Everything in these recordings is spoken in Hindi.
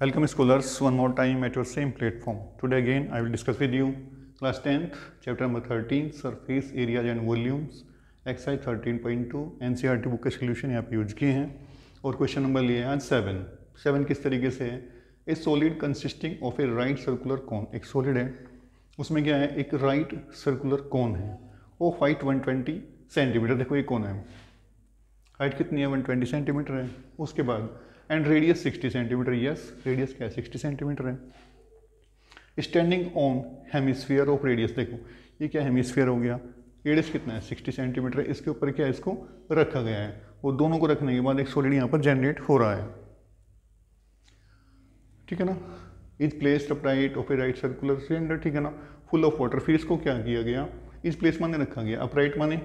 Welcome scholars, one more time at your same platform. Today again I will discuss with you class 10th chapter number 13 surface areas and volumes exercise 13.2 NCERT book के सोल्यूशन यहाँ पे यूज किए हैं और क्वेश्चन नंबर लिए हैं आज 7 किस तरीके से है। ए solid consisting of A right circular cone, एक सॉलिड है उसमें क्या है, एक राइट सर्कुलर कोन है वो हाइट 120 सेंटीमीटर, देखो ये कोन है, हाइट कितनी है 120 सेंटीमीटर है। उसके बाद and radius 60 centimetre, yes radius क्या है 60 सेंटीमीटर है। Standing on hemisphere of radius, देखो ये क्या हेमिस्फीयर हो गया, रेडियस कितना है 60 सेंटीमीटर है, इसके ऊपर क्या है इसको रखा गया है, वो दोनों को रखने के बाद एक सॉलिड यहाँ पर जनरेट हो रहा है, ठीक है ना। Is placed upright of A right circular cylinder, ठीक है ना, फुल ऑफ वाटर। फिर इसको क्या किया गया, इस प्लेस माने रखा गया, अपराइट माने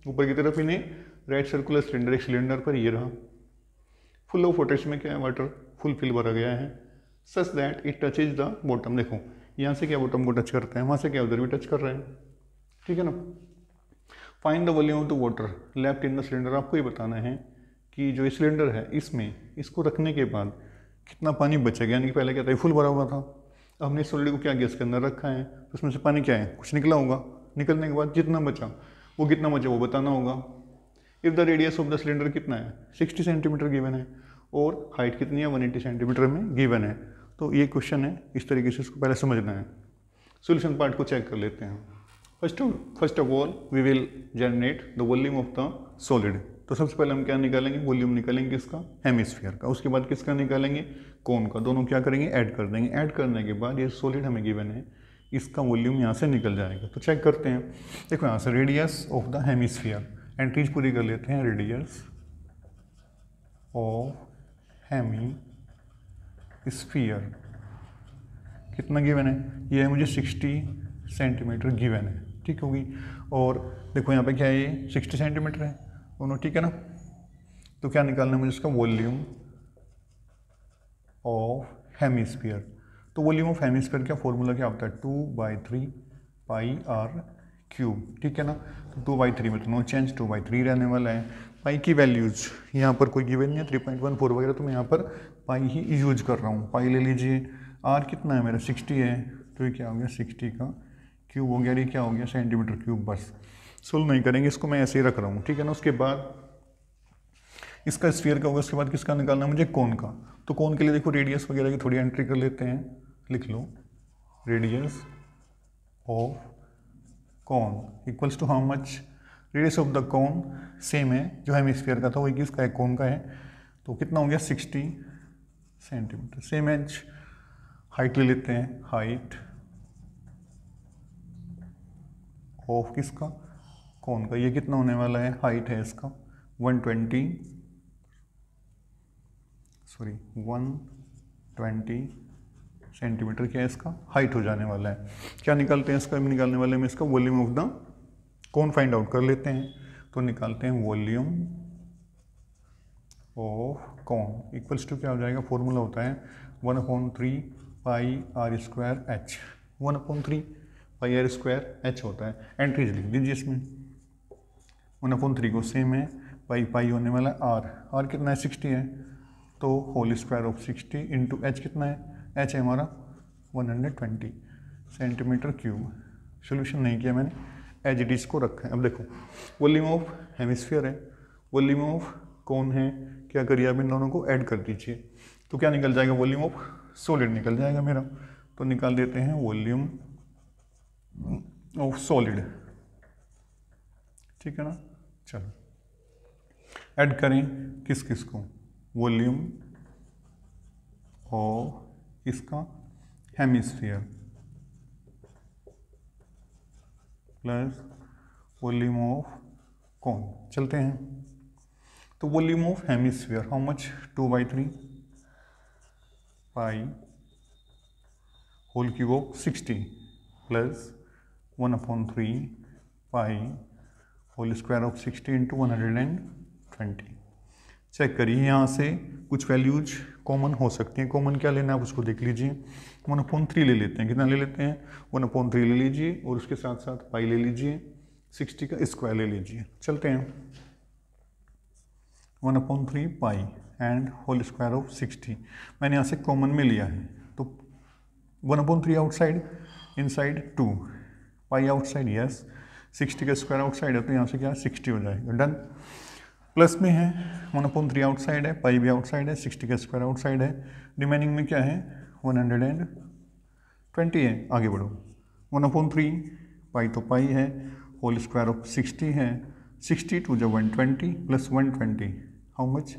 ऊपर की तरफ इन्हें राइट सर्कुलर सिलेंडर, एक सिलेंडर पर ये रहा, फुल ऑफ वाटर, इसमें क्या है वाटर फुल फिल भरा गया है, such that it touches the bottom, देखो यहाँ से क्या बॉटम को टच करता है, वहाँ से क्या उधर भी टच कर रहे हैं, ठीक है ना। Find the volume of the water left in the cylinder, आपको ये बताना है कि जो ये सिलेंडर है इसमें इसको रखने के बाद कितना पानी बचेगा, यानी कि पहले क्या था फुल भरा हुआ था, अब हमने सॉलिड को क्या गैस के अंदर रखा है तो उसमें से पानी क्या है कुछ निकला होगा, निकलने के बाद जितना बचा वो कितना बचा वो बताना होगा। If the radius of the cylinder कितना है 60 सेंटीमीटर गिवन है और हाइट कितनी है 180 सेंटीमीटर में गिवन है, तो ये क्वेश्चन है, इस तरीके से इसको पहले समझना है। सॉल्यूशन पार्ट को चेक कर लेते हैं। First of all we will generate the volume of the solid, तो सबसे पहले हम क्या निकालेंगे, वॉल्यूम निकालेंगे किसका, हेमिस्फीयर का। उसके बाद किसका निकालेंगे, कोन का। दोनों क्या करेंगे, ऐड कर देंगे। ऐड करने के बाद ये सॉलिड हमें गिवन है, इसका वॉल्यूम यहाँ से निकल जाएगा। तो चेक करते हैं, देखो यहाँ से radius of the hemisphere, entries पूरी कर लेते हैं। रेडियस ऑफ हेमिस्फीयर कितना गिवन है, ये है मुझे 60 सेंटीमीटर गिवन है, ठीक होगी। और देखो यहाँ पे क्या है, ये 60 सेंटीमीटर है दोनों, ठीक है ना। तो क्या निकालना है मुझे इसका वॉल्यूम ऑफ हेमिस्फीयर। तो वॉल्यूम ऑफ हेमिस्फीयर क्या फॉर्मूला क्या होता है, 2/3 पाई आर क्यूब, ठीक है ना। तो 2/3 में तो नो चेंज, 2/3 रहने वाला है। पाई की वैल्यूज यहाँ पर कोई गिवन नहीं है 3.14 वगैरह, तो मैं यहाँ पर पाई ही यूज कर रहा हूँ। पाई ले लीजिए, आर कितना है मेरा 60 है, तो ये क्या हो गया 60 का क्यूब हो गया, ये क्या हो गया सेंटीमीटर क्यूब। बस सोल्व नहीं करेंगे इसको, मैं ऐसे ही रख रहा हूँ, ठीक है ना। उसके बाद इसका स्फीयर का होगा, उसके बाद किसका निकालना है मुझे, कोन का। तो कोन के लिए देखो रेडियस वगैरह की थोड़ी एंट्री कर लेते हैं, लिख लो radius of cone equals to how much, radius of the cone same है जो हेमिस्फीयर का था वही किसका है, कोन का है। तो कितना हो गया 60 सेंटीमीटर। सेम एज हाइट ले लेते हैं, हाइट ऑफ किसका, कोन का। ये कितना होने वाला है, हाइट है इसका 120 सेंटीमीटर, क्या है इसका हाइट हो जाने वाला है। क्या निकालते हैं इसका, निकालने वाले में इसका volume of the cone find out कर लेते हैं। तो निकालते हैं volume of cone equals to क्या हो जाएगा, फॉर्मूला होता है 1/3 pi R square H, 1/3 pi R square H होता है। एंट्रीज लिख दीजिए इसमें, 1/3 को सेम है, पाई पाई होने वाला है आर कितना है 60 है, तो whole square of 60 into H कितना है, एच है हमारा 120 सेंटीमीटर क्यूब। सोल्यूशन नहीं किया मैंने, एज इट इज को रखा है। अब देखो वॉल्यूम ऑफ हेमिस्फीयर है, वॉल्यूम ऑफ कोन है, क्या करिए आप इन दोनों को ऐड कर दीजिए, तो क्या निकल जाएगा, वॉल्यूम ऑफ सॉलिड निकल जाएगा मेरा। तो निकाल देते हैं वॉल्यूम ऑफ सॉलिड, ठीक है ना। चलो ऐड करें किस किस को, वॉल्यूम ऑफ किसका, hemisphere plus volume of cone. चलते हैं, तो volume of hemisphere how much, 2/3 pi whole cube of 60 plus 1/3 pi whole square of 60 into 120। Check करिए, यहाँ से कुछ वैल्यूज कॉमन हो सकती हैं। कॉमन क्या लेना है आप उसको देख लीजिए, 1/3 ले लेते हैं, कितना ले लेते हैं 1/3 ले लीजिए, और उसके साथ साथ पाई ले लीजिए, 60 का स्क्वायर ले लीजिए। चलते हैं, 1/3 पाई एंड होल स्क्वायर ऑफ 60। मैंने यहाँ से कॉमन में लिया है तो 1/3 आउटसाइड, इनसाइड 2, पाई आउटसाइड यस, 60 का स्क्वायर आउटसाइड है तो यहाँ से क्या 60 हो जाएगा, डन। प्लस में है 1/3 आउटसाइड है, पाई भी आउटसाइड है, 60 का स्क्वायर आउटसाइड है, रिमेनिंग में क्या है 120 है। आगे बढ़ो, 1/3 पाई तो पाई है, होल स्क्वायर ऑफ 60 है, 60 टू जो 120 plus 120 how much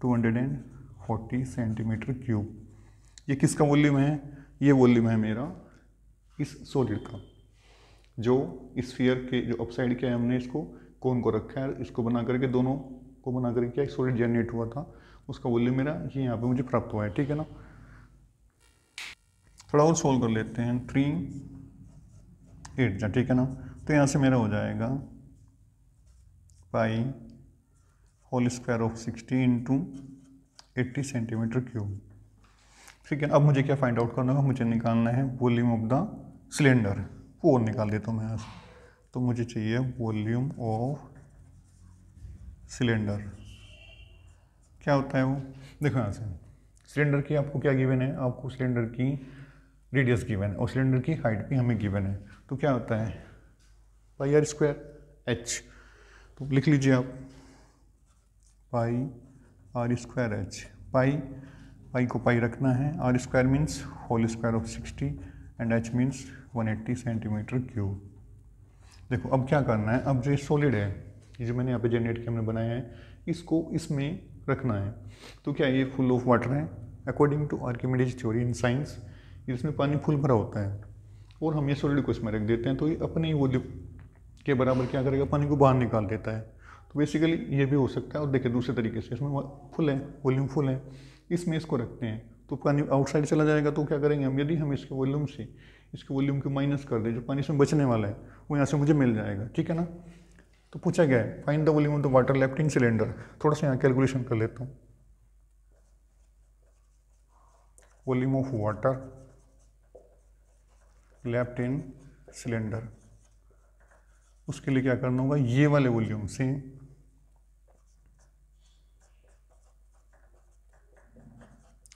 240 centimetre cube. ये किसका वॉल्यूम है, ये वॉल्यूम है मेरा इस सॉलिड का, जो स्फीयर के जो अपसाइड क्या है हमने इसको कोन को रखा है, इसको बना करके दोनों को बना करके क्या एक सॉलिड जनरेट हुआ था, उसका वॉल्यूम मेरा ये यहाँ पे मुझे प्राप्त हुआ है, ठीक है ना। थोड़ा और सोल्व कर लेते हैं, 3 8 ठीक है ना। तो यहाँ से मेरा हो जाएगा pi whole square of 60 into 80 centimetre cube, ठीक है। अब मुझे क्या फाइंड आउट करना होगा, मुझे निकालना है वॉल्यूम ऑफ द सिलेंडर, वो निकाल देता हूँ मैं यहाँ से। तो मुझे चाहिए वॉल्यूम ऑफ सिलेंडर, क्या होता है वो, देखो यहाँ से सिलेंडर की आपको क्या गिवन है, आपको सिलेंडर की रेडियस गिवन है और सिलेंडर की हाइट भी हमें गिवन है, तो क्या होता है पाई आर स्क्वायर एच, तो लिख लीजिए आप pi R square H, pi को पाई रखना है, R square means whole square of 60 and H means 180 centimetre cube. देखो अब क्या करना है, अब जो ये सॉलिड है, ये जो मैंने यहाँ पे जनरेट किया हमने बनाया है, इसको इसमें रखना है। तो क्या ये फुल ऑफ वाटर है, according to Archimedes theory in science, इसमें पानी फुल भरा होता है और हम ये सॉलिड को इसमें रख देते हैं, तो ये अपने ही वॉल्यूम के बराबर क्या करेगा, पानी को बाहर निकाल देता है। तो बेसिकली ये भी हो सकता है। और देखिए दूसरे तरीके से, इसमें फुल है, वॉल्यूम फुल है, इसमें इसको रखते हैं तो पानी आउटसाइड चला जाएगा, तो क्या करेंगे हम, यदि हम इसके वॉल्यूम से इसके वॉल्यूम को माइनस कर दें, जो पानी इसमें बचने वाला है वो यहाँ से मुझे मिल जाएगा, ठीक है ना। तो पूछा गया है find the volume of the water left in cylinder. थोड़ा सा यहाँ कैलकुलेशन कर लेता हूँ, volume of water left in cylinder, उसके लिए क्या करना होगा, ये वाले वॉल्यूम से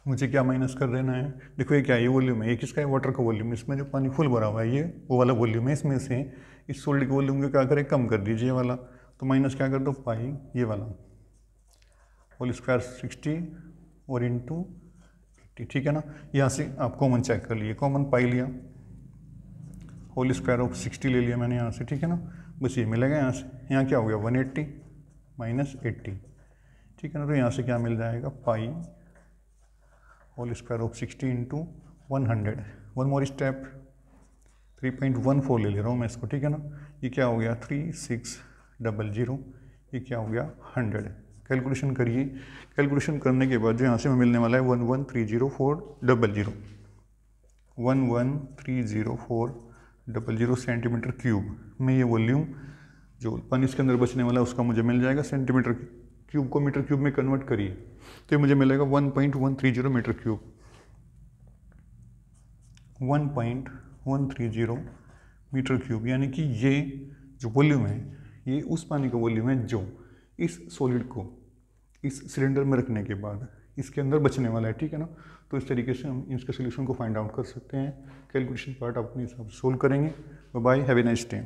मुझे क्या माइनस कर देना है। देखो ये क्या है, ये वॉल्यूम है, ये किसका है, वाटर का वॉल्यूम, इसमें जो पानी फुल भरा हुआ है ये वो वाला वॉल्यूम है, इसमें से इस सॉलिड के वॉल्यूम को क्या करें, कम कर दीजिए वाला, तो माइनस क्या कर दो पाई ये वाला होल स्क्वायर 60 और इंटू 80, ठीक है ना। यहाँ से आप कॉमन चेक कर लिए, कॉमन पाई लिया, होल स्क्वायर ऑफ 60 ले लिया मैंने यहाँ से, ठीक है ना, बस ये मिलेगा यहाँ से, यहाँ क्या हो गया 180 माइनस 80, ठीक है ना। तो यहाँ से क्या मिल जाएगा pi whole square of 60 into 100, one more step 3.14 ले रहा हूँ मैं इसको, ठीक है ना। ये क्या हो गया 3600, ये क्या हो गया 100। कैलकुलेशन करिए, कैलकुलेशन करने के बाद जो यहाँ से हमें मिलने वाला है 1130400, 1130400 सेंटीमीटर क्यूब में ये वॉल्यूम जो पानी इसके अंदर बचने वाला है उसका मुझे मिल जाएगा। सेंटीमीटर क्यूब को मीटर क्यूब में कन्वर्ट करिए तो ये मुझे मिलेगा 1.130 मीटर क्यूब, 1.130 मीटर क्यूब, यानी कि ये जो वॉल्यूम है ये उस पानी का वॉल्यूम है जो इस सॉलिड को इस सिलेंडर में रखने के बाद इसके अंदर बचने वाला है, ठीक है ना। तो इस तरीके से हम इसके सोल्यूशन को फाइंड आउट कर सकते हैं। कैलकुलेशन पार्ट आप अपने हिसाब से सोल्व करेंगे। Bye, have a nice day.